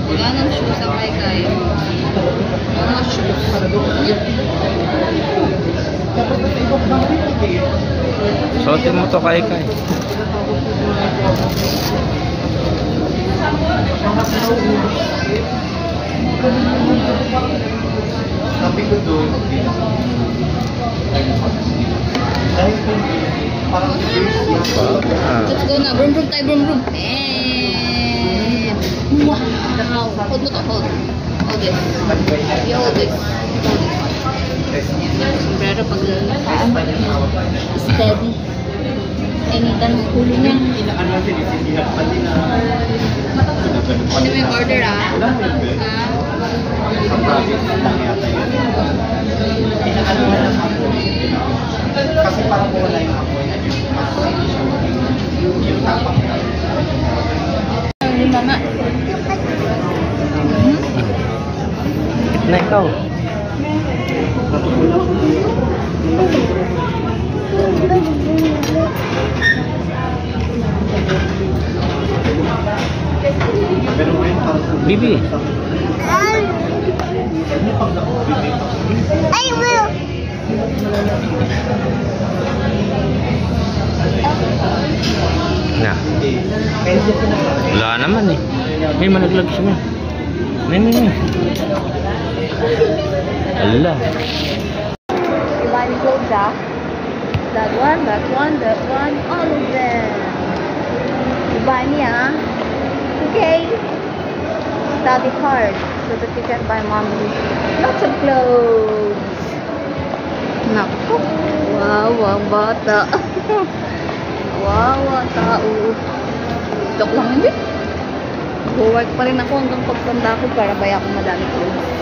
Wala nang shoes sa Kaikai. Mga shoes. Suotin mo to Kaikai. Sabi ko doon, parang Let's go na. Brum brum tayo, brum brum. Wow. Hold mo to, hold. Hold this. You hold this. Hold this. Sombrero pag steady. Initan ang ulo niya. Ano may order kasi parang wala yung apoy. Yung tapak. Yung mama. Na ikaw. Bibi. I will. Na. Wala naman eh. May malaglag siya. May. Allah. You buy me clothes, That one, all of them. You buy me, Okay. Study hard so that you can buy mommy lots of clothes. Naku. Wow, ang bata. Wow, tao. Joke lang hindi. Work pa rin ako hanggang pagtanda ko para baya ko madami clothes.